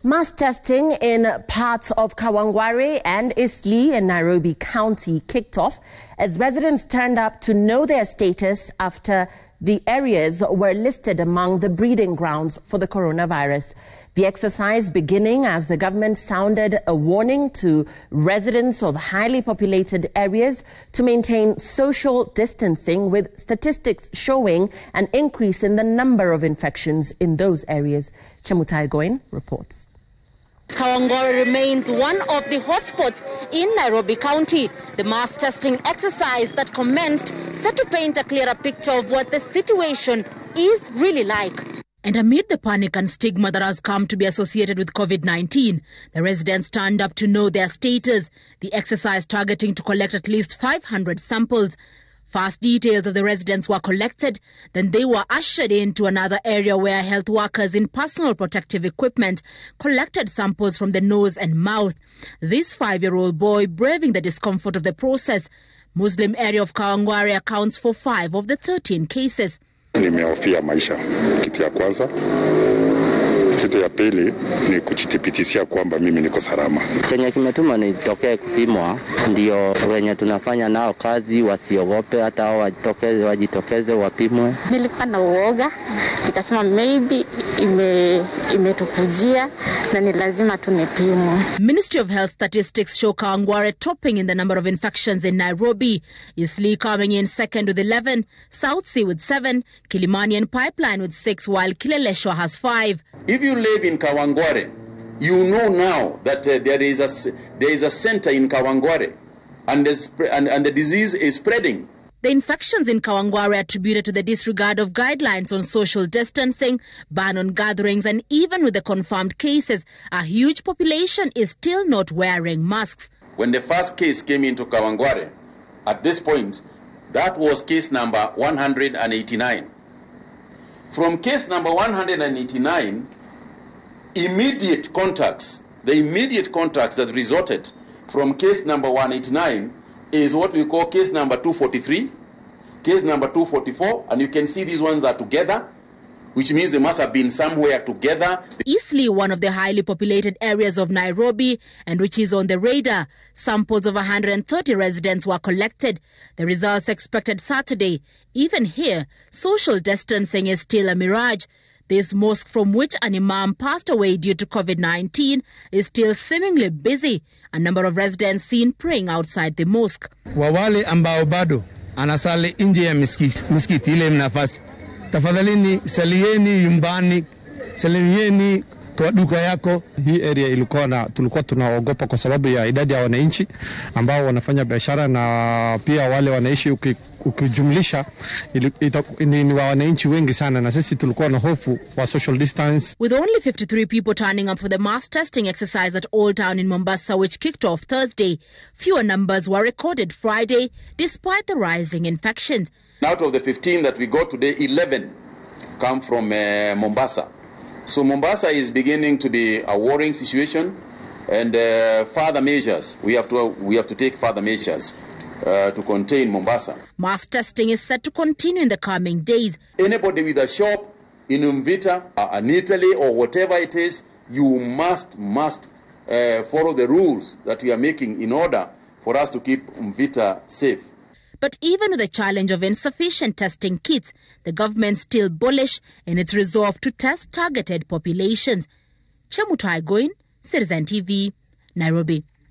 Mass testing in parts of Kawangware and Eastleigh in Nairobi County kicked off as residents turned up to know their status after the areas were listed among the breeding grounds for the coronavirus. The exercise beginning as the government sounded a warning to residents of highly populated areas to maintain social distancing, with statistics showing an increase in the number of infections in those areas. Chemutai Goin reports. Kawangware remains one of the hotspots in Nairobi County. The mass testing exercise that commenced set to paint a clearer picture of what the situation is really like. And amid the panic and stigma that has come to be associated with COVID-19, the residents turned up to know their status. The exercise targeting to collect at least 500 samples. First details of the residents were collected, then they were ushered into another area where health workers in personal protective equipment collected samples from the nose and mouth. This 5-year-old boy braving the discomfort of the process. Muslim area of Kawangware accounts for 5 of the 13 cases. Nimehofia maisha, kitu ya kwanza. Kitu ya pili ni kujithibitishia kwamba mimi niko salama. Chenye kimetuma nitokee kupimwa, ndio wenye tunafanya nao kazi wasiogope, hata hao wajitokeze wapimwe. Nilikuwa na uoga, nikasema maybe imetukujia na ni lazima tunipimwe. Ministry of Health statistics show Kawangware topping in the number of infections in Nairobi. Eastleigh coming in second with 11, South Sea with 7, Kilimani and Pipeline with 6, while Kileleshwa has 5. If you live in Kawangware, you know now that there is a center in Kawangware, and the disease is spreading. The infections in Kawangware are attributed to the disregard of guidelines on social distancing, ban on gatherings, and even with the confirmed cases, a huge population is still not wearing masks. When the first case came into Kawangware, at this point, that was case number 189. From case number 189, the immediate contacts that resulted from case number 189 is what we call case number 243, case number 244, and you can see these ones are together, which means they must have been somewhere together. Eastleigh, one of the highly populated areas of Nairobi, and which is on the radar. Samples of 130 residents were collected. The results expected Saturday. Even here, social distancing is still a mirage. This mosque, from which an imam passed away due to COVID-19, is still seemingly busy. A number of residents seen praying outside the mosque. Wawale ambao bado anasali nje ya misikiti ile mnafasi. Tafadhalini salieni nyumbani, salimieni kwa duka yako. Hii area tulikuwa tunaogopa kwa sababu ya idadi ya wananchi ambao wanafanya biashara, na pia wale wanaishi ukijumlisha ni wananchi wengi sana, na sisi tulikuwa na hofu wa social distance. With only 53 people turning up for the mass testing exercise at Old Town in Mombasa, which kicked off Thursday, fewer numbers were recorded Friday despite the rising infections. Out of the 15 that we got today, 11 come from Mombasa. So Mombasa is beginning to be a worrying situation, and further measures, we have to take further measures to contain Mombasa. Mass testing is set to continue in the coming days. Anybody with a shop in Mvita, in Italy, or whatever it is, you must follow the rules that we are making in order for us to keep Mvita safe. But even with the challenge of insufficient testing kits, the government still bullish in its resolve to test targeted populations. Chemutai Goin, Citizen TV, Nairobi.